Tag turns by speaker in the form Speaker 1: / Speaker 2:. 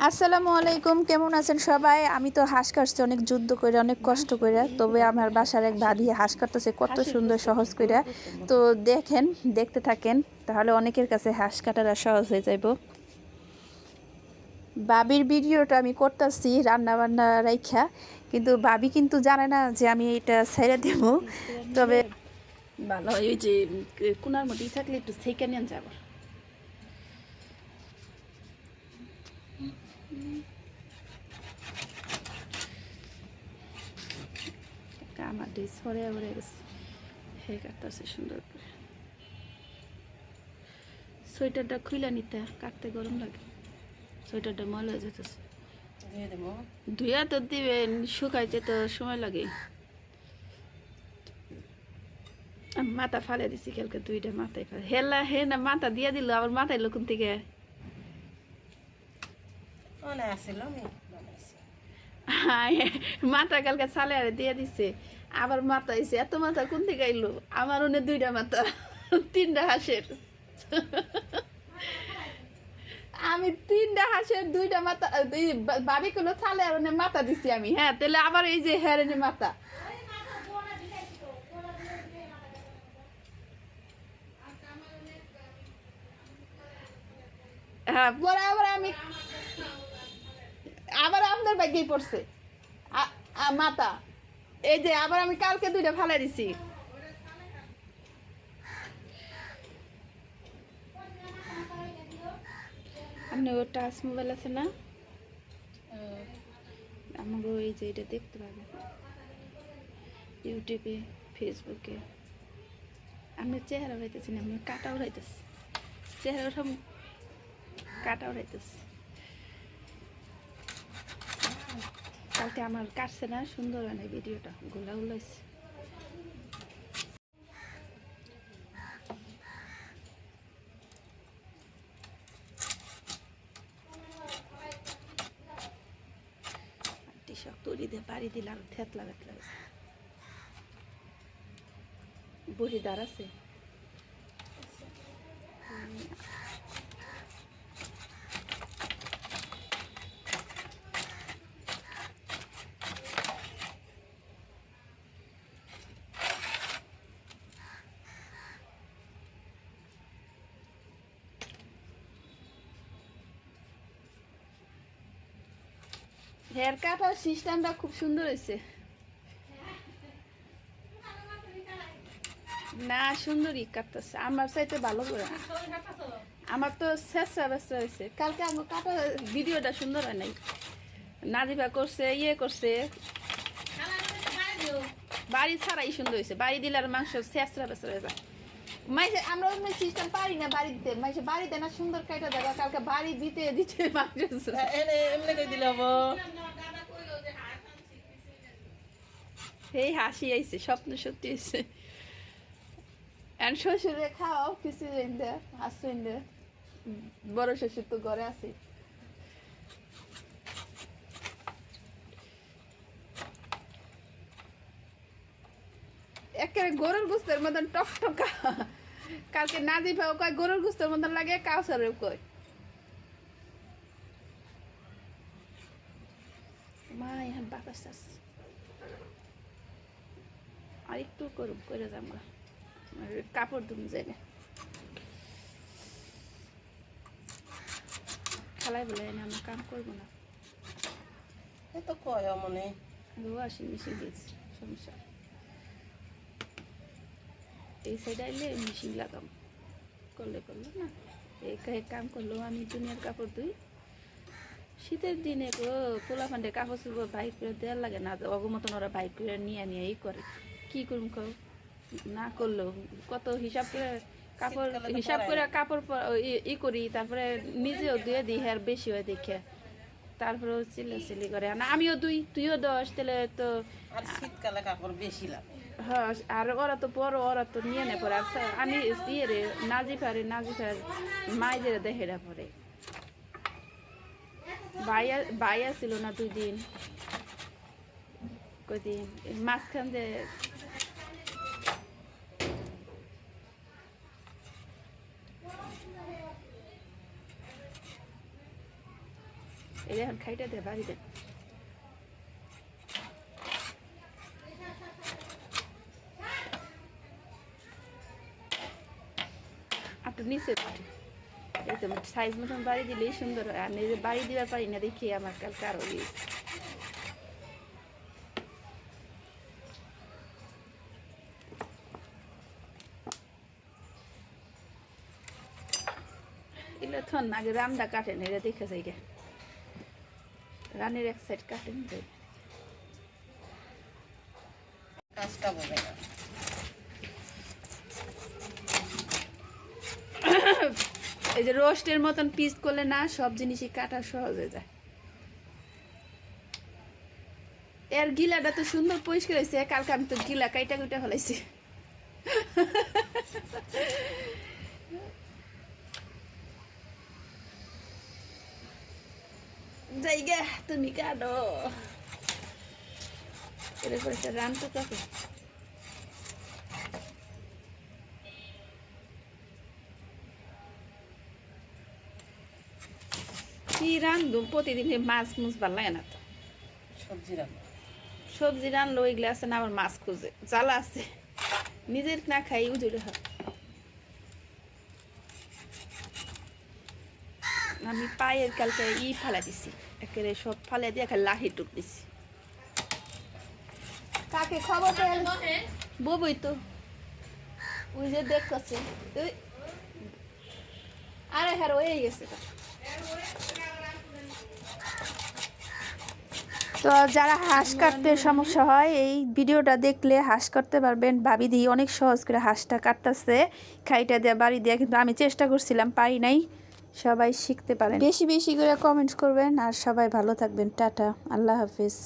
Speaker 1: আসসালামু আলাইকুম, কেমন আছেন সবাই? আমি তো হাঁস কাটছি অনেক যুদ্ধ করে, অনেক কষ্ট করে। তবে আমার বাসার এক ভাবি হাঁস কাটতেছে কত সুন্দর সহজ করে। তো দেখেন, দেখতে থাকেন, তাহলে অনেকের কাছে হাঁস কাটাটা সহজ হয়ে যাইব। ভাবির ভিডিওটা আমি করতেছি রান্না বান্না রাইখা, কিন্তু ভাবি কিন্তু জানে না যে আমি এটা ছেড়ে দেব। তবে
Speaker 2: ভালো হয় ওই যে কোনার মধ্যেই থাকলে একটু থেকে নিয়ে যাবো। আমার ড্রেস সরে উড়ে গেছে, হে কাটতেছে সুন্দর করে। সোয়েটারটা খুলে নিতে, কাটতে গরম লাগে, সোয়েটারটা ময়লা হয়ে যেতেছে। ধুয়া তো দিবেন, শুকাইতে তো সময় লাগে। মাথা ফালে দিছি কালকে, দুইটা মাথায় ফালে হেলা হে না মাথা দিয়া দিল, আবার মাথায় লোকন থেকে মাথা কালকে সালে আরে দিয়ে দিছে, আবার মাথা আইছে। এত মাথা কোন থেকে আইলো? আমার ওনে দুইটা মাথা, তিনটা হাঁসের। আমি তিনটা হাঁসের দুইটা মাথা, বাবি কোনো ছালে আর ওনে মাথা দিছি আমি। হ্যাঁ, তাহলে আবার এই যে হেরেনে মাথা। হ্যাঁ, পরে আবার আমি আবার আপনার ব্যাগেই পড়ছে মাথা। এই যে আবার আমি কালকে দুইটা ফালাই দিছি। আপনি ওর টাচ মোবাইল আছে না, আমাকে এই যে এটা দেখতে পাবেন ইউটিউবে, ফেসবুকে। আমি চেহারা উঠাইতেছি না, আমি কাটা উঠাইতেছি। চেহারা উঠাম, কাটা উঠাইতেছি। কালকে আমার কাটছে না, সুন্দর হয় না ভিডিওটা, গোলা উলাইছে। টিশাক তৈরি দিয়ে বাড়ি দিলাম, থেতলা বেতলা বুড়ি দাঁড় আছে। হেয়ার কাটার সিস্টেমটা খুব সুন্দর হয়েছে না, সুন্দরই কাটতেছে, আমার চাইতে ভালো করে। আমার তো শেষরা বেসরা হয়েছে কালকে, আমার কাটা ভিডিওটা সুন্দর হয় নাই। নাজিবা করছে, ইয়ে করছে, বাড়ি ছাড়াই সুন্দর হয়েছে। বাড়ি দিলে আর মাংস শেষরা বেসরা হয়ে যায়। মাইসে আমরা অন্য সিস্টেম পারি না বাড়ি দিতে, মাইসে বাড়ি দেয় না, সুন্দর কাটা দেয়। কালকে বাড়ি দিতে দিতে মাংস
Speaker 3: এমনি কই দিলে হবো।
Speaker 1: এই হাসি আইছে, স্বপ্ন সত্যি হয়েছে। আর শ্বশুরে খাওয়াও কিছু হাসবেন্ডে, বড় শ্বশুর তো ঘরে আছে। একেবারে গরুর গুস্তের মতন টকটকা। কালকে নাজিফাও কয় গরুর গুস্তের মতন লাগে, কাউসারেও কয়। মা এখন বাতাস আসছে, আর একটু করুক করে যাবো, কাপড় ধুম যাই না। খালাই বলে আমরা কাম করবো না,
Speaker 3: এ তো কয় মনে
Speaker 1: ওয়াশিং মেশিন দিয়েছি, সমস্যা। এই সাইডে আইলে মেশিন লাগাম, করলে করলো না, এই কাম করলেও আমি দুনিয়ার কাপড় ধুই। শীতের দিনে গো পোলা ফান্ডে কাপড় চোপড় বাইক করে দেওয়ার লাগে না, অগমতন ওরা বাইক করে নিয়ে নিয়ে ই করে। কি করুম কও, না করলেও কত হিসাব করে কাপড়, হিসাব করে কাপড় ই করি, তারপরে নিজেও ধুয়ে দিই, হ্যাঁ বেশি হয় দেখে, তারপরেও চিল্লাচিল্লি করে না। আমিও দুই, তুইও 10, তাহলে তো
Speaker 3: আর শীতকালে কাপড় বেশি লাগে।
Speaker 1: হ্যাঁ, আর ওরা তো বড়, ওরা তো নিয়ে নে পরে। আচ্ছা আমি ইয়ে রে নাজিফার মাইজের দেখে পরে। বাইয়া ছিল না 2 দিন, কদিন মাঝখান দিয়ে
Speaker 2: এই এখন খাইটা দে বাড়ি দেন। একটু নিচে এই তো সাইজ মতন বাড়ি দিলেই সুন্দর হয়। আর নিজে বাড়ি দিবার পারি না দেখি আমার কালকে আরো গিয়েছে। এগুলো থন আগে রান্না কাটেন, এটা দেখে যাই গে রানের এক সাইড কাটেন।
Speaker 3: কাজটা বোঝে না।
Speaker 2: এই যে রোস্টের মতন পিস করলে না সব জিনিসই কাটা সহজ হয়ে যায়। এর গিলাটা তো সুন্দর পরিষ্কার হয়েছে, কালকে আমি তো গিলা কাইটা কুইটা ফেলাইছি। জায়গা তুমি কাটো এরপর একটা রানতে থাকে। কি রান্ধু প্রতিদিন মাছ মুছ ভাল লাগে না তো।
Speaker 3: সবজি রান্না
Speaker 2: সবজি রানলো ওইগুলো আছে না, আবার মাছ খুঁজে জ্বালা আছে, নিজের না খাই উজুড়ে হয়। আমি পায়ের কালকে ফালা দিছি, একেবারে সব ফালে দিয়ে খালি লাহি টুক দিছি। কাকে খবর ববই তো ওই যে দেখতেছে আরে হ্যাঁ হয়ে গেছে। তো যারা হাঁস কাটতে সমস্যা হয় এই ভিডিওটা দেখলে হাঁস কাটতে পারবেন। ভাবি দিয়ে অনেক সহজ করে হাঁসটা কাটতেছে খাইটা দেওয়া বাড়ি দেওয়া, কিন্তু আমি চেষ্টা করছিলাম পারি নাই। সবাই শিখতে পারেন, বেশি বেশি করে কমেন্ট করবেন আর সবাই ভালো থাকবেন। টাটা, আল্লাহ হাফিজ।